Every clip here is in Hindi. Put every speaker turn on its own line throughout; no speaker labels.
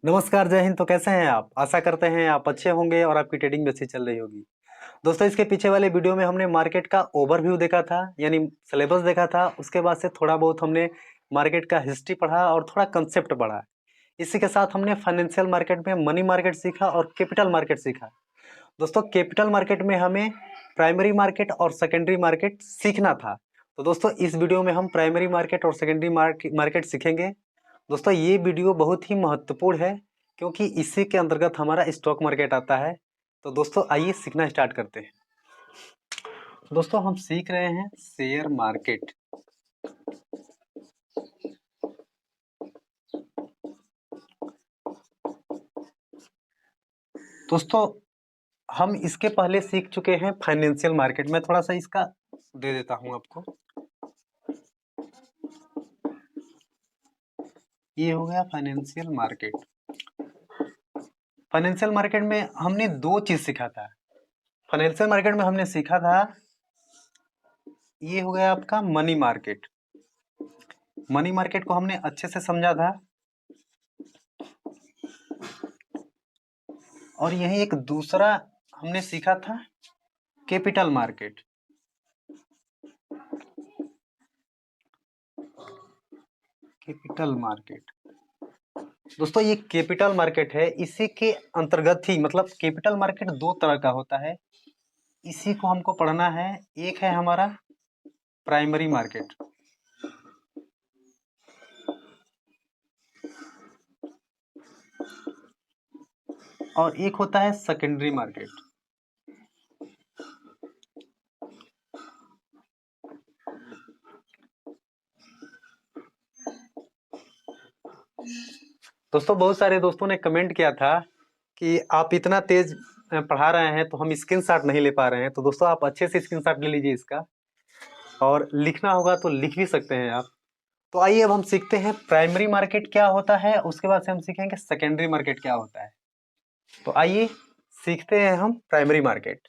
नमस्कार, जय हिंद। तो कैसे हैं आप? आशा करते हैं आप अच्छे होंगे और आपकी ट्रेडिंग भी अच्छी चल रही होगी। दोस्तों, इसके पीछे वाले वीडियो में हमने मार्केट का ओवरव्यू देखा था, यानी सिलेबस देखा था। उसके बाद से थोड़ा बहुत हमने मार्केट का हिस्ट्री पढ़ा और थोड़ा कंसेप्ट पढ़ा। इसी के साथ हमने फाइनेंशियल मार्केट में मनी मार्केट सीखा और कैपिटल मार्केट सीखा। दोस्तों, कैपिटल मार्केट में हमें प्राइमरी मार्केट और सेकेंडरी मार्केट सीखना था। तो दोस्तों, इस वीडियो में हम प्राइमरी मार्केट और सेकेंडरी मार्केट सीखेंगे। दोस्तों, ये वीडियो बहुत ही महत्वपूर्ण है क्योंकि इसी के अंतर्गत हमारा स्टॉक मार्केट आता है। तो दोस्तों, आइए सीखना स्टार्ट करते हैं। दोस्तों, हम सीख रहे हैं शेयर मार्केट। दोस्तों, हम इसके पहले सीख चुके हैं फाइनेंशियल मार्केट। मैं थोड़ा सा इसका दे देता हूं आपको। ये हो गया फाइनेंशियल मार्केट। फाइनेंशियल मार्केट में हमने दो चीज सीखा था। फाइनेंशियल मार्केट में हमने सीखा था, ये हो गया आपका मनी मार्केट। मनी मार्केट को हमने अच्छे से समझा था। और यही एक दूसरा हमने सीखा था, कैपिटल मार्केट। कैपिटल मार्केट दोस्तों, ये कैपिटल मार्केट है। इसी के अंतर्गत ही, मतलब कैपिटल मार्केट दो तरह का होता है, इसी को हमको पढ़ना है। एक है हमारा प्राइमरी मार्केट, और एक होता है सेकेंडरी मार्केट। दोस्तों, बहुत सारे दोस्तों ने कमेंट किया था कि आप इतना तेज पढ़ा रहे हैं तो हम स्क्रीनशॉट नहीं ले पा रहे हैं। तो दोस्तों, आप अच्छे से स्क्रीनशॉट ले लीजिए इसका, और लिखना होगा तो लिख भी सकते हैं आप। तो आइए अब हम सीखते हैं प्राइमरी मार्केट क्या होता है, उसके बाद से हम सीखेंगे सेकेंडरी मार्केट क्या होता है। तो आइए सीखते हैं हम प्राइमरी मार्केट।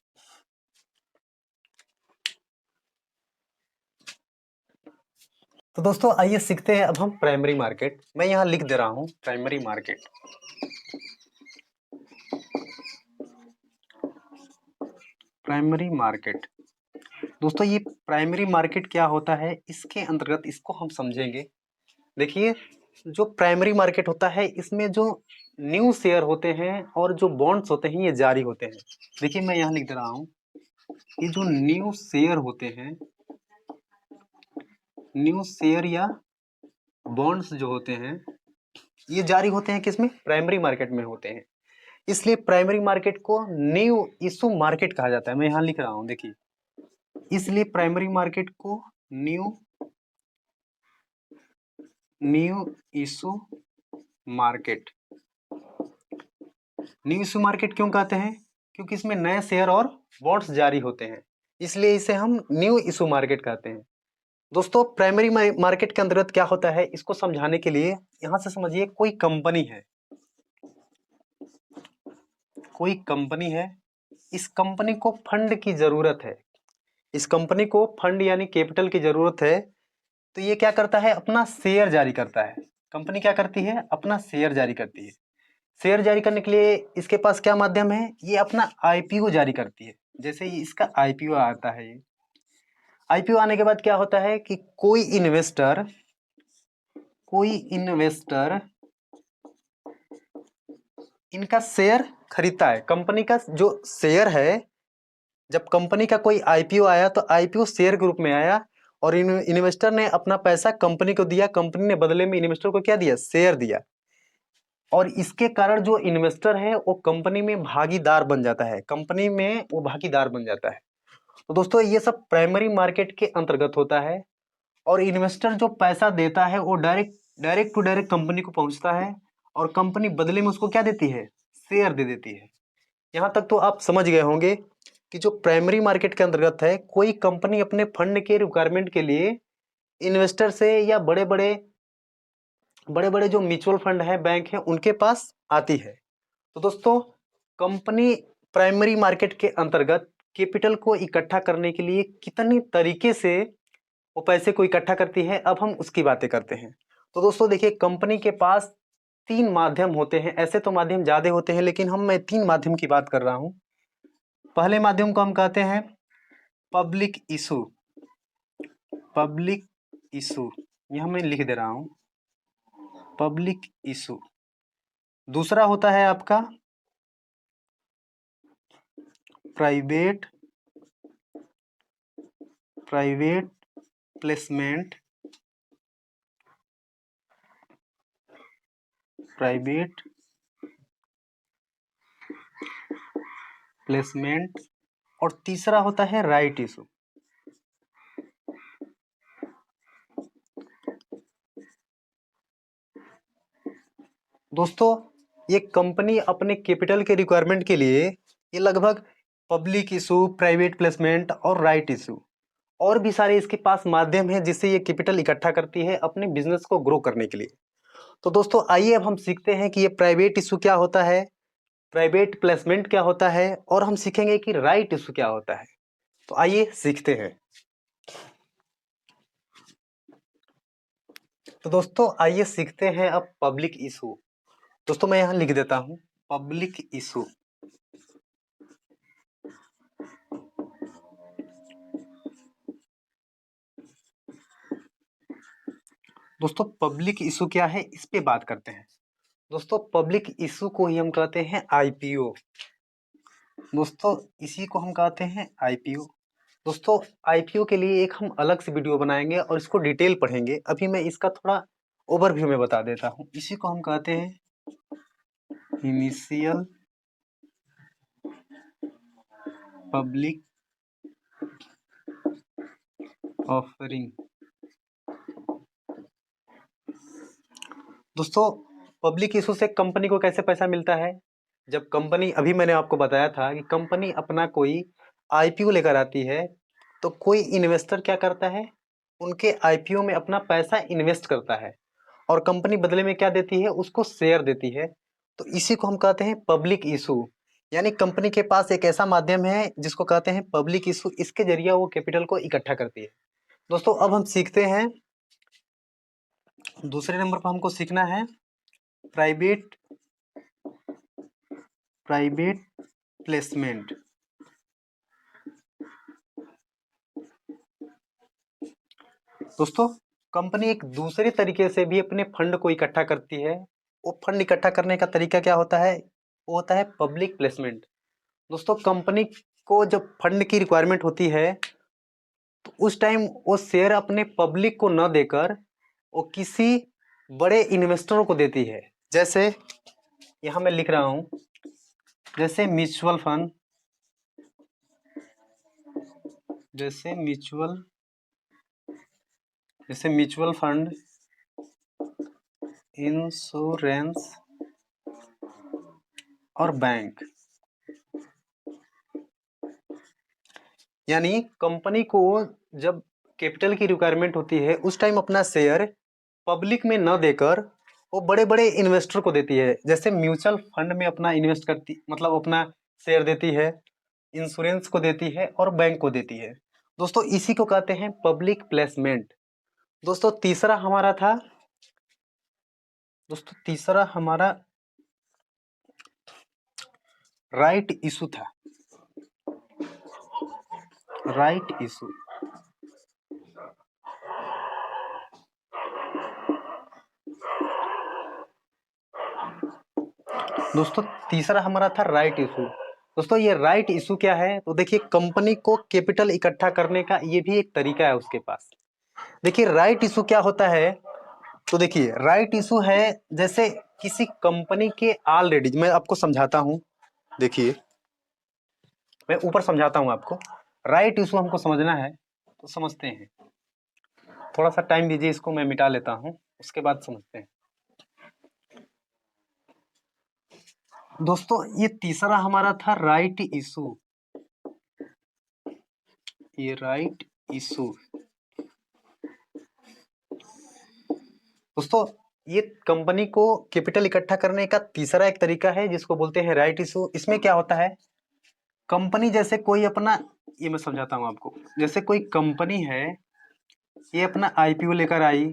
तो दोस्तों, आइए सीखते हैं अब हम प्राइमरी मार्केट। मैं यहाँ लिख दे रहा हूँ प्राइमरी मार्केट। प्राइमरी मार्केट दोस्तों, ये प्राइमरी मार्केट क्या होता है, इसके अंतर्गत इसको हम समझेंगे। देखिए, जो प्राइमरी मार्केट होता है, इसमें जो न्यू शेयर होते हैं और जो बॉन्ड्स होते हैं, ये जारी होते हैं। देखिए, मैं यहाँ लिख दे रहा हूँ, ये जो न्यू शेयर होते हैं, न्यू शेयर या बॉन्ड्स जो होते हैं, ये जारी होते हैं किसमें? प्राइमरी मार्केट में होते हैं। इसलिए प्राइमरी मार्केट को न्यू इशू मार्केट कहा जाता है। मैं यहाँ लिख रहा हूँ, देखिए, इसलिए प्राइमरी मार्केट को new issue market, new issue market क्यों कहते हैं? क्योंकि इसमें नए शेयर और बॉन्ड्स जारी होते हैं, इसलिए इसे हम न्यू इशू मार्केट कहते हैं। दोस्तों, प्राइमरी मार्केट के अंतर्गत क्या होता है, इसको समझाने के लिए यहां से समझिए, कोई कंपनी है, कोई कंपनी है, इस कंपनी को फंड की जरूरत है। इस कंपनी को फंड यानी कैपिटल की जरूरत है। तो ये क्या करता है? अपना शेयर जारी करता है। कंपनी क्या करती है? अपना शेयर जारी करती है। शेयर जारी करने के लिए इसके पास क्या माध्यम है? ये अपना आईपीओ जारी करती है। जैसे ये इसका आईपीओ आता है, ये आईपीओ आने के बाद क्या होता है कि कोई इन्वेस्टर इनका शेयर खरीदता है। कंपनी का जो शेयर है, जब कंपनी का कोई आईपीओ आया तो आईपीओ शेयर के रूप में आया, और इन्वेस्टर ने अपना पैसा कंपनी को दिया, कंपनी ने बदले में इन्वेस्टर को क्या दिया? शेयर दिया। और इसके कारण जो इन्वेस्टर है वो कंपनी में भागीदार बन जाता है, कंपनी में वो भागीदार बन जाता है। तो दोस्तों, ये सब प्राइमरी मार्केट के अंतर्गत होता है। और इन्वेस्टर जो पैसा देता है वो डायरेक्ट टू डायरेक्ट कंपनी को पहुंचता है, और कंपनी बदले में उसको क्या देती है? शेयर दे देती है। यहाँ तक तो आप समझ गए होंगे कि जो प्राइमरी मार्केट के अंतर्गत है, कोई कंपनी अपने फंड के रिक्वायरमेंट के लिए इन्वेस्टर से या बड़े बड़े जो म्यूचुअल फंड है, बैंक है, उनके पास आती है। तो दोस्तों, कंपनी प्राइमरी मार्केट के अंतर्गत कैपिटल को इकट्ठा करने के लिए कितने तरीके से वो पैसे को इकट्ठा करती है, अब हम उसकी बातें करते हैं। तो दोस्तों देखिए, कंपनी के पास तीन माध्यम होते हैं, ऐसे तो माध्यम ज्यादा होते हैं लेकिन मैं तीन माध्यम की बात कर रहा हूँ। पहले माध्यम को हम कहते हैं पब्लिक इशू, पब्लिक इशू यहां मैं लिख दे रहा हूं, पब्लिक इशू। दूसरा होता है आपका private, private placement, private placement. और तीसरा होता है राइट इशू। दोस्तों ये कंपनी अपने कैपिटल के रिक्वायरमेंट के लिए ये लगभग पब्लिक इशू, प्राइवेट प्लेसमेंट और राइट इशू और भी सारे इसके पास माध्यम है जिससे ये कैपिटल इकट्ठा करती है अपने बिजनेस को ग्रो करने के लिए। तो दोस्तों आइए अब हम सीखते हैं कि ये प्राइवेट इशू क्या होता है, प्राइवेट प्लेसमेंट क्या होता है और हम सीखेंगे कि राइट इशू क्या होता है। तो आइए सीखते हैं। तो दोस्तों आइए सीखते हैं अब पब्लिक इशू। दोस्तों मैं यहां लिख देता हूं पब्लिक इशू। दोस्तों पब्लिक इशू क्या है इस पे बात करते हैं। दोस्तों पब्लिक इशू को ही हम कहते हैं आईपीओ। दोस्तों इसी को हम कहते हैं आईपीओ। दोस्तों आईपीओ के लिए एक हम अलग से वीडियो बनाएंगे और इसको डिटेल पढ़ेंगे। अभी मैं इसका थोड़ा ओवरव्यू में बता देता हूं। इसी को हम कहते हैं इनिशियल पब्लिक ऑफरिंग। दोस्तों पब्लिक इशू से कंपनी को कैसे पैसा मिलता है? जब कंपनी, अभी मैंने आपको बताया था कि कंपनी अपना कोई आईपीओ लेकर आती है तो कोई इन्वेस्टर क्या करता है, उनके आईपीओ में अपना पैसा इन्वेस्ट करता है और कंपनी बदले में क्या देती है, उसको शेयर देती है। तो इसी को हम कहते हैं पब्लिक इशू। यानी कंपनी के पास एक ऐसा माध्यम है जिसको कहते हैं पब्लिक इशू, इसके जरिए वो कैपिटल को इकट्ठा करती है। दोस्तों अब हम सीखते हैं, दूसरे नंबर पर हमको सीखना है प्राइवेट, प्राइवेट प्लेसमेंट। दोस्तों कंपनी एक दूसरे तरीके से भी अपने फंड को इकट्ठा करती है। वो फंड इकट्ठा करने का तरीका क्या होता है, वो होता है पब्लिक प्लेसमेंट। दोस्तों कंपनी को जब फंड की रिक्वायरमेंट होती है तो उस टाइम वो शेयर अपने पब्लिक को न देकर वो किसी बड़े इन्वेस्टरों को देती है। जैसे यहां मैं लिख रहा हूं, जैसे म्यूचुअल फंड, जैसे म्यूचुअल फंड, इंश्योरेंस और बैंक। यानी कंपनी को जब कैपिटल की रिक्वायरमेंट होती है उस टाइम अपना शेयर पब्लिक में न देकर वो बड़े बड़े इन्वेस्टर को देती है। जैसे म्यूचुअल फंड में अपना इन्वेस्ट करती, मतलब अपना शेयर देती है, इंश्योरेंस को देती है और बैंक को देती है। दोस्तों इसी को कहते हैं पब्लिक प्लेसमेंट। दोस्तों तीसरा हमारा था, दोस्तों तीसरा हमारा राइट इशू था, राइट इशू। दोस्तों तीसरा हमारा था राइट इशू। दोस्तों ये राइट इशू क्या है, तो देखिए कंपनी को कैपिटल इकट्ठा करने का ये भी एक तरीका है उसके पास। देखिए राइट इशू क्या होता है, तो देखिए राइट इशू है जैसे किसी कंपनी के ऑलरेडी, मैं आपको समझाता हूं, देखिए मैं ऊपर समझाता हूं आपको। राइट इशू हमको समझना है तो समझते हैं, थोड़ा सा टाइम दीजिए, इसको मैं मिटा लेता हूं उसके बाद समझते हैं। दोस्तों ये तीसरा हमारा था राइट इशू, ये राइट इशू। दोस्तों ये कंपनी को कैपिटल इकट्ठा करने का तीसरा एक तरीका है जिसको बोलते हैं राइट इशू। इसमें क्या होता है, कंपनी जैसे कोई अपना, ये मैं समझाता हूं आपको, जैसे कोई कंपनी है, ये अपना आईपीओ लेकर आई,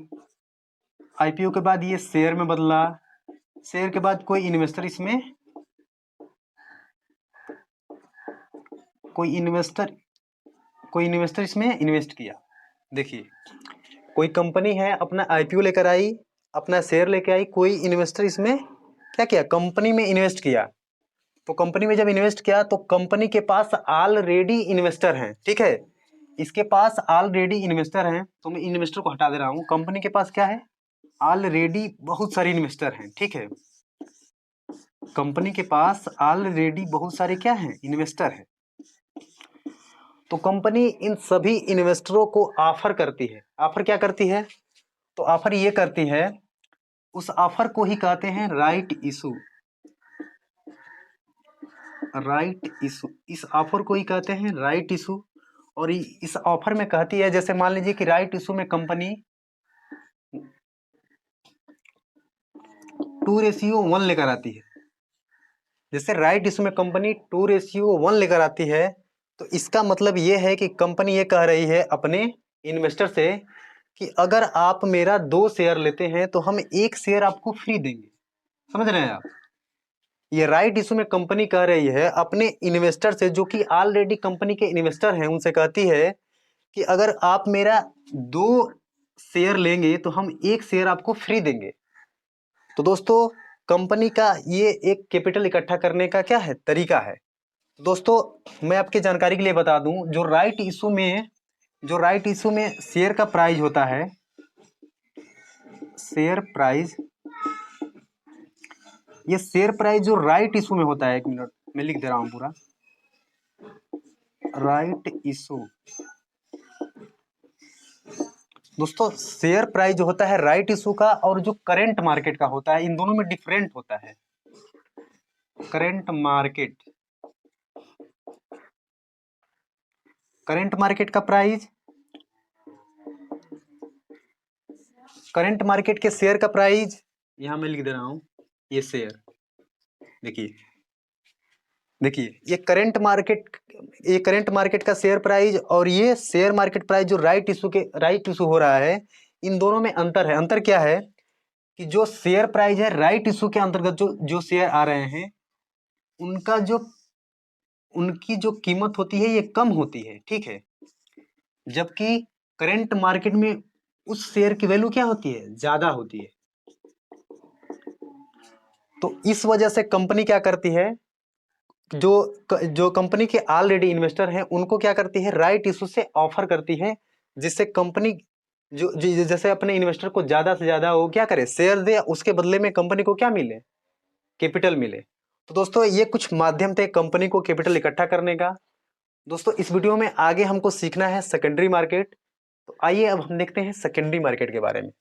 आईपीओ के बाद ये शेयर में बदला, शेयर के बाद कोई इन्वेस्टर इसमें कोई इन्वेस्टर इसमें इन्वेस्ट किया। देखिए, कोई कंपनी है, अपना आईपीओ लेकर आई, अपना शेयर लेके आई, कोई इन्वेस्टर इसमें क्या किया, कंपनी में इन्वेस्ट किया। तो कंपनी में जब इन्वेस्ट किया तो कंपनी के पास ऑलरेडी इन्वेस्टर हैं, ठीक है, इसके पास ऑलरेडी इन्वेस्टर हैं, तो मैं इन्वेस्टर को हटा दे रहा हूं। कंपनी के पास क्या है, ऑलरेडी बहुत सारे इन्वेस्टर हैं, ठीक है, कंपनी के पास ऑलरेडी बहुत सारे क्या हैं, इन्वेस्टर हैं। तो कंपनी इन सभी इन्वेस्टरों को ऑफर करती है। ऑफर क्या करती है, तो ऑफर ये करती है, उस ऑफर को ही कहते हैं राइट इशू। राइट इशू, इस ऑफर को ही कहते हैं राइट इशू। और इस ऑफर में कहती है, जैसे मान लीजिए कि राइट इशू में कंपनी 2:1 लेकर आती है। जैसे राइट इशू में कंपनी 2:1 लेकर आती है, तो इसका मतलब ये है कि कंपनी ये कह रही है अपने इन्वेस्टर से कि अगर आप मेरा 2 शेयर लेते हैं तो हम 1 शेयर आपको फ्री देंगे। समझ रहे हैं आप, ये राइट इशू में कंपनी कह रही है अपने इन्वेस्टर से, जो कि ऑलरेडी कंपनी के इन्वेस्टर हैं, उनसे कहती है कि अगर आप मेरा 2 शेयर लेंगे तो हम 1 शेयर आपको फ्री देंगे। तो दोस्तों, कंपनी का ये एक कैपिटल इकट्ठा करने का क्या है, तरीका है। दोस्तों, मैं आपकी जानकारी के लिए बता दूं, जो राइट इशू में शेयर का प्राइस होता है, शेयर प्राइस, ये शेयर प्राइस जो राइट इशू में होता है, 1 मिनट मैं लिख दे रहा हूं पूरा, राइट इशू। दोस्तों, शेयर प्राइस जो होता है राइट इशू का और जो करंट मार्केट का होता है, इन दोनों में डिफरेंट होता है। करंट मार्केट का प्राइस, करंट मार्केट के शेयर का प्राइस यहां मैं लिख दे रहा हूं, ये शेयर देखिए ये करंट मार्केट का शेयर प्राइस और ये शेयर मार्केट प्राइस जो राइट इशू हो रहा है, इन दोनों में अंतर है। अंतर क्या है कि जो शेयर प्राइस है राइट इशू के अंतर्गत जो शेयर आ रहे हैं, उनकी जो कीमत होती है ये कम होती है, ठीक है, जबकि करंट मार्केट में उस शेयर की वैल्यू क्या होती है, ज्यादा होती है। तो इस वजह से कंपनी क्या करती है, जो कंपनी के ऑलरेडी इन्वेस्टर हैं उनको क्या करती है, राइट इशू से ऑफर करती है, जिससे कंपनी जैसे अपने इन्वेस्टर को ज्यादा से ज्यादा वो क्या करे, शेयर दे, उसके बदले में कंपनी को क्या मिले, कैपिटल मिले। तो दोस्तों, ये कुछ माध्यम थे कंपनी को कैपिटल इकट्ठा करने का। दोस्तों, इस वीडियो में आगे हमको सीखना है सेकेंडरी मार्केट। तो आइए अब हम देखते हैं सेकेंडरी मार्केट के बारे में।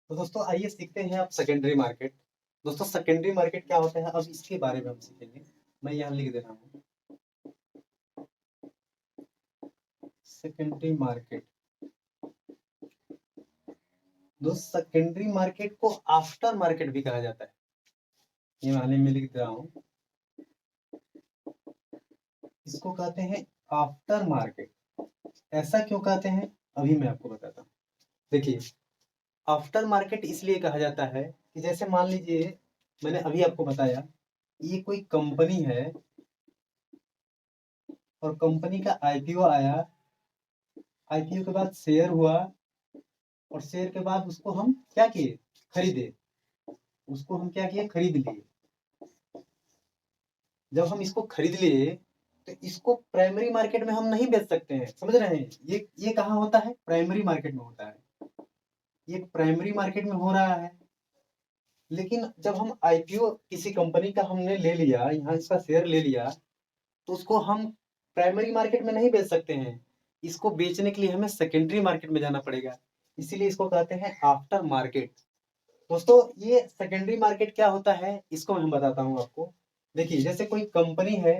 तो दोस्तों, आइए सीखते हैं अब सेकेंडरी मार्केट। दोस्तों, सेकेंडरी मार्केट क्या होता है, अब इसके बारे में हम सीखेंगे। मैं यहाँ लिख दे रहा हूँ, सेकेंडरी मार्केट। दोस्तों, सेकेंडरी मार्केट को आफ्टर मार्केट भी कहा जाता है, ये मैं लिख दे रहा हूँ, इसको कहते हैं आफ्टर मार्केट। ऐसा क्यों कहते हैं, अभी मैं आपको बताता हूँ। देखिए, आफ्टर मार्केट इसलिए कहा जाता है कि जैसे मान लीजिए मैंने अभी आपको बताया, ये कोई कंपनी है और कंपनी का आईपीओ आया, आईपीओ के बाद शेयर हुआ और शेयर के बाद उसको हम क्या किए, खरीदे, उसको हम क्या किए, खरीद लिए। जब हम इसको खरीद लिए तो इसको प्राइमरी मार्केट में हम नहीं बेच सकते हैं, समझ रहे हैं, ये कहाँ होता है, प्राइमरी मार्केट में होता है, ये प्राइमरी मार्केट में हो रहा है। लेकिन जब हम आईपीओ किसी कंपनी का हमने ले लिया, यहाँ इसका शेयर ले लिया, तो उसको हम प्राइमरी मार्केट में नहीं बेच सकते हैं, इसको बेचने के लिए हमें सेकेंडरी मार्केट में जाना पड़ेगा, इसीलिए इसको कहते हैं आफ्टर मार्केट। दोस्तों, ये सेकेंडरी मार्केट क्या होता है, इसको मैं बताता हूँ आपको। देखिए, जैसे कोई कंपनी है,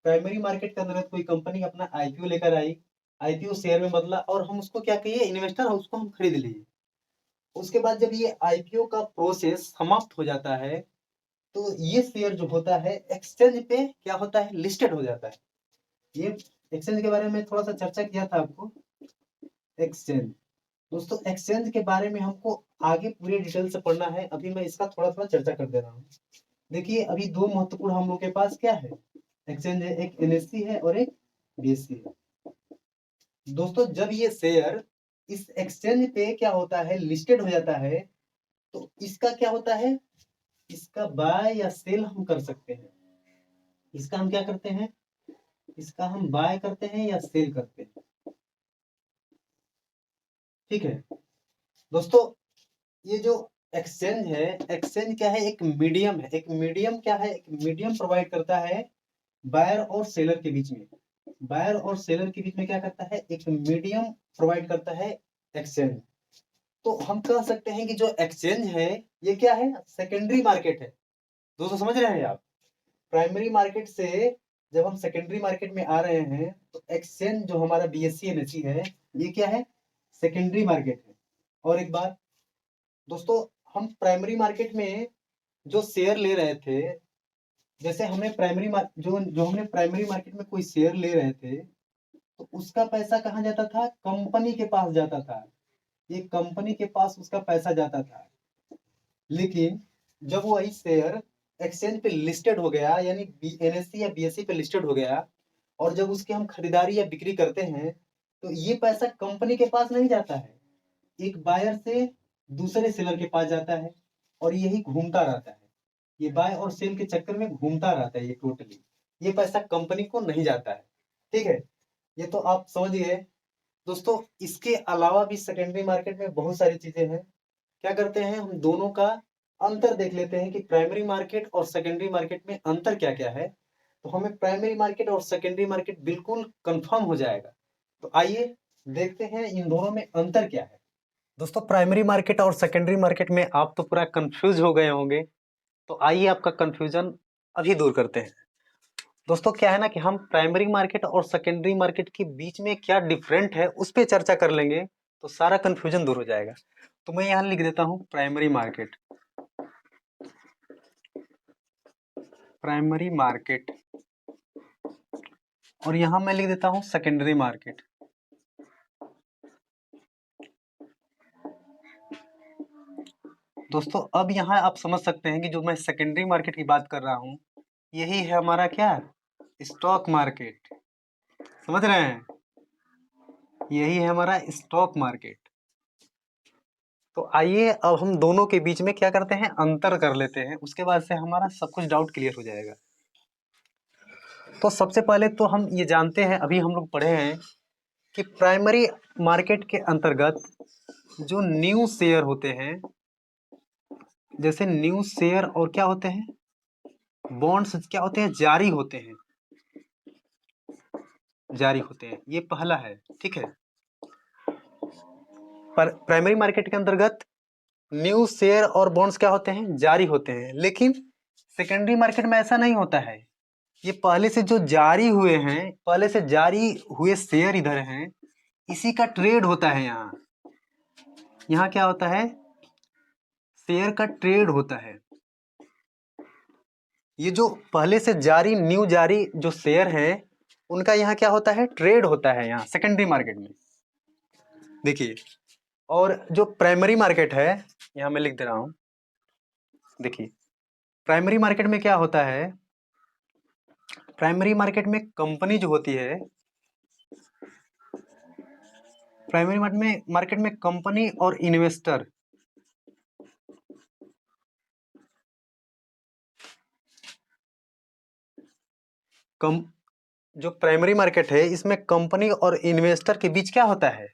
प्राइमरी मार्केट के अंदर कोई कंपनी अपना आईपीओ लेकर आई, आईपीओ शेयर में बदला और हम उसको क्या किए, इन्वेस्टर है, उसको हम खरीद लिए। उसके बाद जब ये आईपीओ का प्रोसेस समाप्त हो जाता है, तो ये शेयर जो होता है एक्सचेंज पे क्या होता है, लिस्टेड हो जाता है। ये एक्सचेंज के बारे में थोड़ा सा चर्चा किया था आपको, एक्सचेंज। दोस्तों एक्सचेंज के बारे में हमको आगे पूरी डिटेल से पढ़ना है, अभी मैं इसका थोड़ा थोड़ा चर्चा कर दे रहा हूँ। देखिए अभी दो महत्वपूर्ण हम लोग के पास क्या है, एक्सचेंज है, एक एनएससी है और एक बीएससी है। दोस्तों जब ये शेयर इस एक्सचेंज पे क्या होता है, लिस्टेड हो जाता है, तो इसका क्या होता है, इसका बाय या सेल हम कर सकते हैं। इसका हम क्या करते हैं, इसका हम बाय करते हैं या सेल करते हैं। ठीक है दोस्तों, ये जो एक्सचेंज है, एक्सचेंज क्या है, एक मीडियम है। एक मीडियम क्या है, एक मीडियम प्रोवाइड करता है बायर और सेलर के बीच में। बायर और सेलर के बीच में क्या करता है, एक मीडियम प्रोवाइड करता है एक्सचेंज। तो हम कह सकते हैं कि जो एक्सचेंज है ये क्या है, सेकेंडरी मार्केट है। दोस्तों समझ रहे हैं आप, प्राइमरी मार्केट से जब हम सेकेंडरी मार्केट में आ रहे हैं तो एक्सचेंज जो हमारा बीएससी एनएससी है ये क्या है, सेकेंडरी मार्केट है। और एक बात दोस्तों, हम प्राइमरी मार्केट में जो शेयर ले रहे थे, जैसे हमें जो हमने प्राइमरी मार्केट में कोई शेयर ले रहे थे तो उसका पैसा कहाँ जाता था, कंपनी के पास जाता था। ये कंपनी के पास उसका पैसा जाता था। लेकिन जब वही शेयर एक्सचेंज पे लिस्टेड हो गया, यानी एनएससी या बीएससी पे लिस्टेड हो गया, और जब उसकी हम खरीदारी या बिक्री करते हैं तो ये पैसा कंपनी के पास नहीं जाता है, एक बायर से दूसरे सेलर के पास जाता है और यही घूमता रहता है। ये बाय और सेल के चक्कर में घूमता रहता है ये टोटली, ये पैसा कंपनी को नहीं जाता है। ठीक है, ये तो आप समझ गए। दोस्तों इसके अलावा भी सेकेंडरी मार्केट में बहुत सारी चीजें हैं। क्या करते हैं, हम दोनों का अंतर देख लेते हैं कि प्राइमरी मार्केट और सेकेंडरी मार्केट में अंतर क्या क्या है। तो हमें प्राइमरी मार्केट और सेकेंडरी मार्केट बिल्कुल कंफर्म हो जाएगा। तो आइए देखते हैं इन दोनों में अंतर क्या है। दोस्तों प्राइमरी मार्केट और सेकेंडरी मार्केट में आप तो पूरा कंफ्यूज हो गए होंगे, तो आइए आपका कंफ्यूजन अभी दूर करते हैं। दोस्तों क्या है ना कि हम प्राइमरी मार्केट और सेकेंडरी मार्केट के बीच में क्या डिफरेंट है उस पर चर्चा कर लेंगे तो सारा कंफ्यूजन दूर हो जाएगा। तो मैं यहाँ लिख देता हूँ प्राइमरी मार्केट, प्राइमरी मार्केट, और यहाँ मैं लिख देता हूँ सेकेंडरी मार्केट। दोस्तों अब यहाँ आप समझ सकते हैं कि जो मैं सेकेंडरी मार्केट की बात कर रहा हूँ यही है हमारा क्या, स्टॉक मार्केट। समझ रहे हैं, यही है हमारा स्टॉक मार्केट। तो आइए अब हम दोनों के बीच में क्या करते हैं, अंतर कर लेते हैं, उसके बाद से हमारा सब कुछ डाउट क्लियर हो जाएगा। तो सबसे पहले तो हम ये जानते हैं, अभी हम लोग पढ़े हैं कि प्राइमरी मार्केट के अंतर्गत जो न्यू शेयर होते हैं, जैसे न्यू शेयर और क्या होते हैं, बॉन्ड्स क्या होते हैं, जारी होते हैं, जारी होते हैं, ये पहला है। ठीक है, पर प्राइमरी मार्केट के अंतर्गत न्यू शेयर और बॉन्ड्स क्या होते हैं, जारी होते हैं। लेकिन सेकेंडरी मार्केट में ऐसा नहीं होता है, ये पहले से जो जारी हुए हैं, पहले से जारी हुए शेयर इधर हैं, इसी का ट्रेड होता है। यहाँ यहाँ क्या होता है, शेयर का ट्रेड होता है। ये जो पहले से जारी न्यू जारी जो शेयर है उनका यहाँ क्या होता है, ट्रेड होता है यहाँ सेकेंडरी मार्केट में। देखिए, और जो प्राइमरी मार्केट है यहाँ मैं लिख दे रहा हूँ। देखिए प्राइमरी मार्केट में क्या होता है, प्राइमरी मार्केट में कंपनी जो होती है, प्राइमरी मार्केट में कंपनी और इन्वेस्टर, कम जो प्राइमरी मार्केट है इसमें कंपनी और इन्वेस्टर के बीच क्या होता है,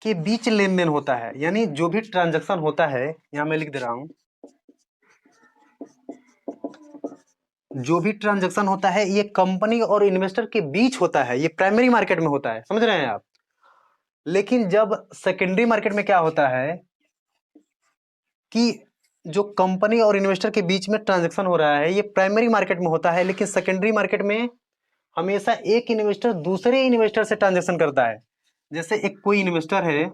के बीच लेन देन होता है। यानी जो भी ट्रांजैक्शन होता है, यहाँ मैं लिख दे रहा हूँ, जो भी ट्रांजैक्शन होता है ये कंपनी और इन्वेस्टर के बीच होता है, ये प्राइमरी मार्केट में होता है। समझ रहे हैं आप। लेकिन जब सेकेंडरी मार्केट में क्या होता है कि जो कंपनी और इन्वेस्टर के बीच में ट्रांजैक्शन हो रहा है ये प्राइमरी मार्केट में होता है, लेकिन सेकेंडरी मार्केट में हमेशा एक इन्वेस्टर दूसरे इन्वेस्टर से ट्रांजैक्शन करता है। जैसे एक कोई इन्वेस्टर है,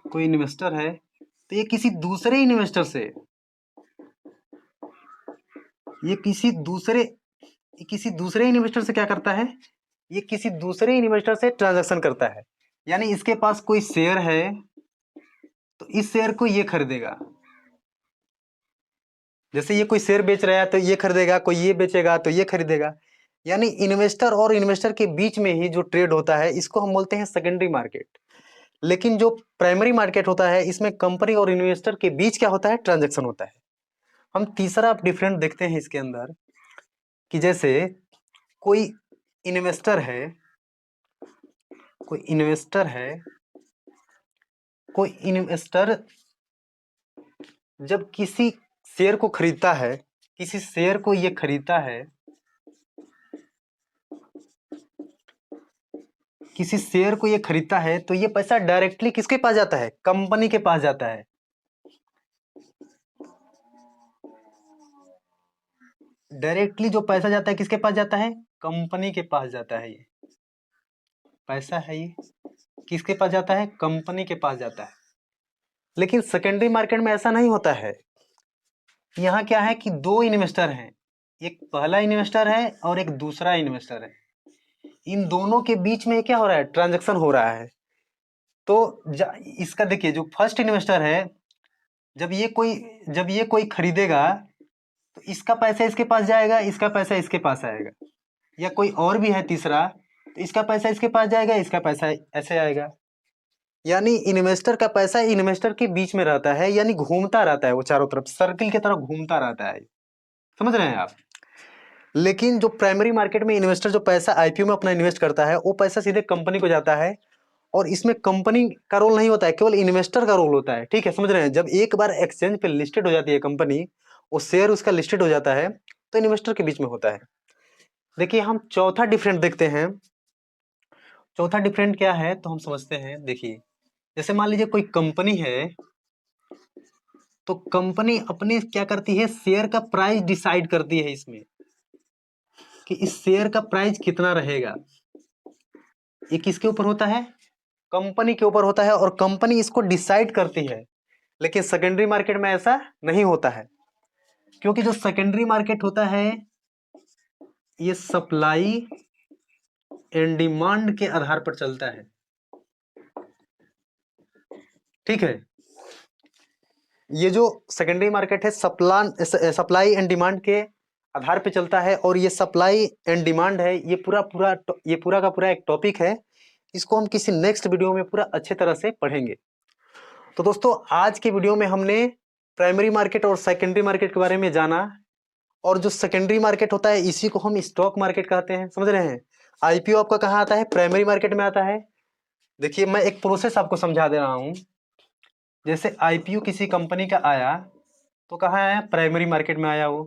कोई इन्वेस्टर है तो ये किसी दूसरे इन्वेस्टर से, ये किसी दूसरे इन्वेस्टर से क्या करता है, ये किसी दूसरे इन्वेस्टर से ट्रांजैक्शन करता है। यानी इसके पास कोई शेयर है तो इस शेयर को ये खरीदेगा, जैसे ये कोई शेयर बेच रहा है तो ये खरीदेगा, कोई ये बेचेगा तो ये खरीदेगा। यानी इन्वेस्टर और इन्वेस्टर के बीच में ही जो ट्रेड होता है इसको हम बोलते हैं सेकेंडरी मार्केट। लेकिन जो प्राइमरी मार्केट होता है इसमें कंपनी और इन्वेस्टर के बीच क्या होता है, ट्रांजैक्शन होता है। हम तीसरा डिफरेंट देखते हैं इसके अंदर कि जैसे कोई इन्वेस्टर है, कोई इन्वेस्टर है, कोई इन्वेस्टर जब किसी शेयर को खरीदता है, किसी शेयर को ये खरीदता है, किसी शेयर को ये खरीदता है तो ये पैसा डायरेक्टली किसके पास जाता है, कंपनी के पास जाता है। डायरेक्टली जो पैसा जाता है किसके पास जाता है, कंपनी के पास जाता है। ये पैसा है ये किसके पास जाता है, कंपनी के पास जाता है। लेकिन सेकेंडरी मार्केट में ऐसा नहीं होता है। यहाँ क्या है कि दो इन्वेस्टर हैं, एक पहला इन्वेस्टर है और एक दूसरा इन्वेस्टर है। इन दोनों के बीच में क्या हो रहा है, ट्रांजैक्शन हो रहा है। तो इसका देखिए, जो फर्स्ट इन्वेस्टर है, जब ये कोई खरीदेगा तो इसका पैसा इसके पास जाएगा, इसका पैसा इसके पास आएगा। या कोई और भी है तीसरा, तो इसका पैसा इसके पास जाएगा, इसका पैसा ऐसे आएगा। यानी इन्वेस्टर का पैसा इन्वेस्टर के बीच में रहता है, यानी घूमता रहता है, वो चारों तरफ सर्किल की तरह घूमता रहता है। समझ रहे हैं आप। लेकिन जो प्राइमरी मार्केट में इन्वेस्टर जो पैसा आईपीओ में अपना इन्वेस्ट करता है वो पैसा सीधे कंपनी को जाता है, और इसमें कंपनी का रोल नहीं होता है, केवल इन्वेस्टर का रोल होता है। ठीक है, समझ रहे हैं। जब एक बार एक्सचेंज पे लिस्टेड हो जाती है कंपनी, वो शेयर उसका लिस्टेड हो जाता है, तो इन्वेस्टर के बीच में होता है। देखिए, हम चौथा डिफरेंट देखते हैं। चौथा डिफरेंट क्या है तो हम समझते हैं। देखिए, जैसे मान लीजिए कोई कंपनी है, तो कंपनी अपने क्या करती है, शेयर का प्राइस डिसाइड करती है इसमें कि इस शेयर का प्राइस कितना रहेगा। ये किसके ऊपर होता है, कंपनी के ऊपर होता है, और कंपनी इसको डिसाइड करती है। लेकिन सेकेंडरी मार्केट में ऐसा नहीं होता है, क्योंकि जो सेकेंडरी मार्केट होता है ये सप्लाई एंड डिमांड के आधार पर चलता है। ठीक है, ये जो सेकेंडरी मार्केट है सप्लाई एंड डिमांड के आधार पे चलता है, और ये सप्लाई एंड डिमांड है, ये पूरा का पूरा एक टॉपिक है। इसको हम किसी नेक्स्ट वीडियो में पूरा अच्छे तरह से पढ़ेंगे। तो दोस्तों, आज के वीडियो में हमने प्राइमरी मार्केट और सेकेंडरी मार्केट के बारे में जाना, और जो सेकेंडरी मार्केट होता है इसी को हम स्टॉक मार्केट कहते हैं। समझ रहे हैं। आईपीओ आपका कहाँ आता है, प्राइमरी मार्केट में आता है। देखिए, मैं एक प्रोसेस आपको समझा दे रहा हूँ। जैसे आईपीओ किसी कंपनी का आया तो कहाँ आया, प्राइमरी मार्केट में आया। वो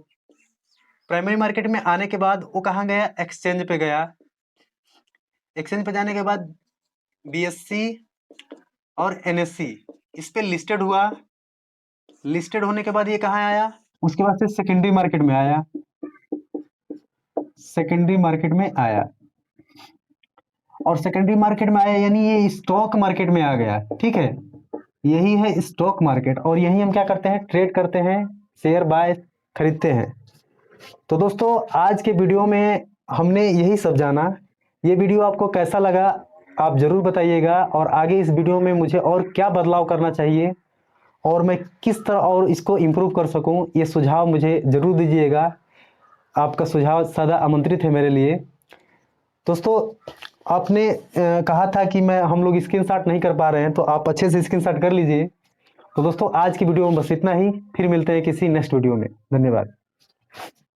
प्राइमरी मार्केट में आने के बाद वो कहाँ गया, एक्सचेंज पे गया। एक्सचेंज पे जाने के बाद बीएससी और एनएससी इस पे लिस्टेड हुआ। लिस्टेड होने के बाद ये कहाँ आया, उसके बाद से सेकेंडरी मार्केट में आया। सेकेंडरी मार्केट में आया, और सेकेंडरी मार्केट में आया यानी ये स्टॉक मार्केट में आ गया। ठीक है, यही है स्टॉक मार्केट, और यही हम क्या करते हैं, ट्रेड करते हैं, शेयर बाय खरीदते हैं। तो दोस्तों, आज के वीडियो में हमने यही सब जाना। ये वीडियो आपको कैसा लगा आप जरूर बताइएगा, और आगे इस वीडियो में मुझे और क्या बदलाव करना चाहिए और मैं किस तरह और इसको इम्प्रूव कर सकूं, ये सुझाव मुझे जरूर दीजिएगा। आपका सुझाव सदा आमंत्रित है मेरे लिए। दोस्तों, आपने कहा था कि हम लोग स्क्रीनशॉट नहीं कर पा रहे हैं, तो आप अच्छे से स्क्रीनशॉट कर लीजिए। तो दोस्तों, आज की वीडियो में बस इतना ही। फिर मिलते हैं किसी नेक्स्ट वीडियो में। धन्यवाद।